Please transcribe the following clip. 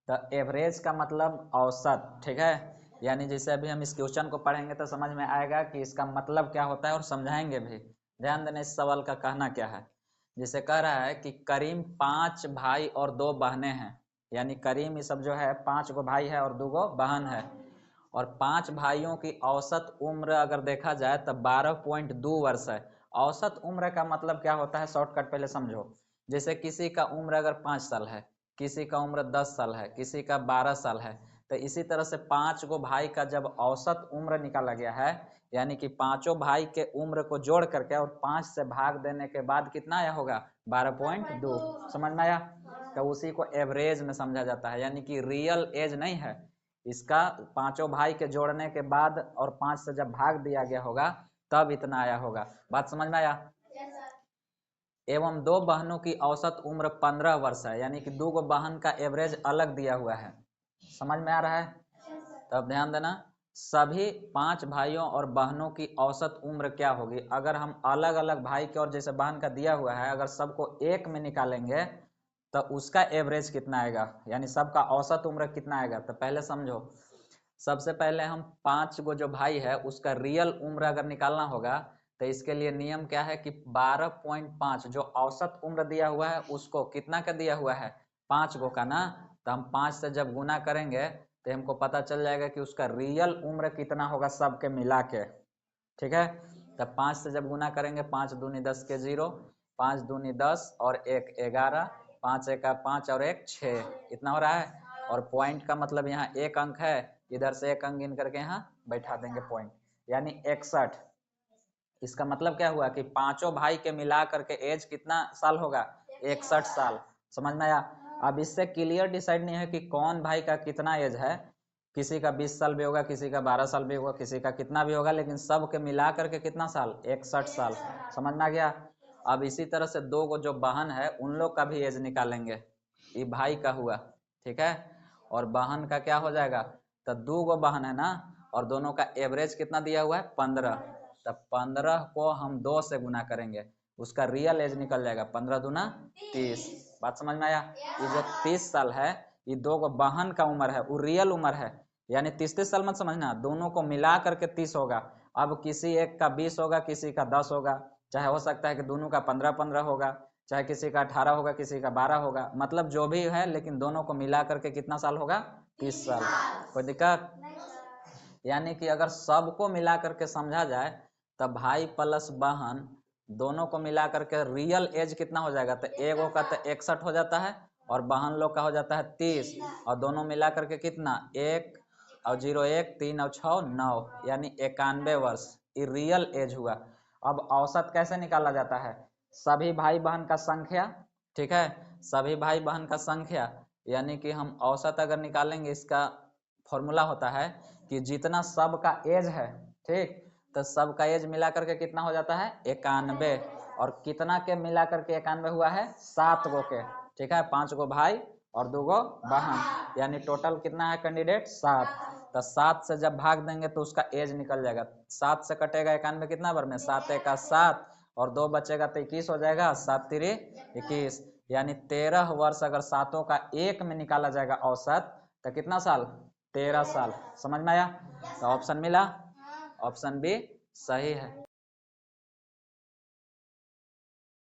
तो एवरेज का मतलब औसत, ठीक है। यानी जैसे अभी हम इस क्वेश्चन को पढ़ेंगे तो समझ में आएगा कि इसका मतलब क्या होता है और समझाएंगे भी। ध्यान देना इस सवाल का कहना क्या है। जिसे कह रहा है कि करीम 5 भाई और 2 बहनें हैं, यानी करीम ये सब जो है 5 गो भाई है और 2 गो बहन है, और 5 भाइयों की औसत उम्र अगर देखा जाए तो 12.2 वर्ष है। औसत उम्र का मतलब क्या होता है, शॉर्टकट पहले समझो। जैसे किसी का उम्र अगर 5 साल है, किसी का उम्र 10 साल है, किसी का 12 साल है, तो इसी तरह से 5 गो भाई का जब औसत उम्र निकाला गया है, यानी कि पांचों भाई के उम्र को जोड़ करके और 5 से भाग देने के बाद कितना आया होगा, 12.2। समझ में आया। तो उसी को एवरेज में समझा जाता है, यानी कि रियल एज नहीं है इसका। पांचों भाई के जोड़ने के बाद और 5 से जब भाग दिया गया होगा तब इतना आया होगा। बात समझ में आया। एवं 2 बहनों की औसत उम्र 15 वर्ष है, यानी कि 2 गो बहन का एवरेज अलग दिया हुआ है। समझ में आ रहा है। तब ध्यान देना, सभी 5 भाइयों और बहनों की औसत उम्र क्या होगी। अगर हम अलग अलग भाई के और जैसे बहन का दिया हुआ है, अगर सबको एक में निकालेंगे तो उसका एवरेज कितना आएगा, यानी सबका औसत उम्र कितना आएगा। तो पहले समझो, सबसे पहले हम 5 गो जो भाई है उसका रियल उम्र अगर निकालना होगा तो इसके लिए नियम क्या है कि 12.5 जो औसत उम्र दिया हुआ है उसको कितना का दिया हुआ है, 5 गो का ना, तो हम 5 से जब गुना करेंगे तो हमको पता चल जाएगा कि उसका रियल उम्र कितना होगा सबके मिला के। ठीक है। तब 5 से जब गुना करेंगे, 5 दूनी 10 के 0, 5 दूनी 10 और 1 11, 5 एका 5 और 1 6, इतना हो रहा है। और पॉइंट का मतलब यहाँ एक अंक है, इधर से एक अंक गिन करके यहाँ बैठा देंगे पॉइंट, यानी 61। इसका मतलब क्या हुआ कि पांचों भाई के मिला करके एज कितना साल होगा, 61 साल। समझ में आया। अब इससे क्लियर डिसाइड नहीं है कि कौन भाई का कितना एज है, किसी का 20 साल भी होगा, किसी का 12 साल भी होगा, किसी का कितना भी होगा, लेकिन सब के मिला करके कितना साल, 61 साल। समझ में आ गया। अब इसी तरह से 2 गो जो बहन है उन लोग का भी एज निकालेंगे, ये भाई का हुआ, ठीक है। और बहन का क्या हो जाएगा, तो 2 गो बहन है ना, और दोनों का एवरेज कितना दिया हुआ है, 15। तब 15 को हम 2 से गुना करेंगे, उसका रियल एज निकल जाएगा, 15 दूना 30। बात समझ में आया। ये जो 30 साल है ये 2 गो बहन का उम्र है, वो रियल उम्र है, यानी 30 साल मत समझना, दोनों को मिला करके 30 होगा। अब किसी एक का 20 होगा, किसी का 10 होगा, चाहे हो सकता है कि दोनों का 15-15 होगा, चाहे किसी का 18 होगा, किसी का 12 होगा, मतलब जो भी है, लेकिन दोनों को मिला करके कितना साल होगा, 30 साल। कोई दिक्कत। यानी कि अगर सबको मिला करके समझा जाए तब भाई प्लस बहन दोनों को मिला करके रियल एज कितना हो जाएगा, तो एगो का तो 61 हो जाता है और बहन लोग का हो जाता है 30, और दोनों मिला करके कितना, 1 और 0 1 3 और 6 9, यानी 91 वर्ष, ये रियल एज हुआ। अब औसत कैसे निकाला जाता है, सभी भाई बहन का संख्या, ठीक है, सभी भाई बहन का संख्या, यानी कि हम औसत अगर निकालेंगे, इसका फॉर्मूला होता है कि जितना सबका एज है, ठीक, तो सबका एज मिला करके कितना हो जाता है, 91, और कितना के मिला करके 91 हुआ है, 7 गो के, ठीक है, 5 गो भाई और 2 गो बहन, यानी टोटल कितना है कैंडिडेट, 7। तो 7 से जब भाग देंगे तो उसका एज निकल जाएगा, 7 से कटेगा 91 कितना बार में, 7 एका 7 और 2 बचेगा तो 21 हो जाएगा, 7 तिरी 21, यानी 13 वर्ष अगर सातों का एक में निकाला जाएगा औसत तो कितना साल, 13 साल। समझ में आया। तो ऑप्शन मिला, ऑप्शन बी सही है।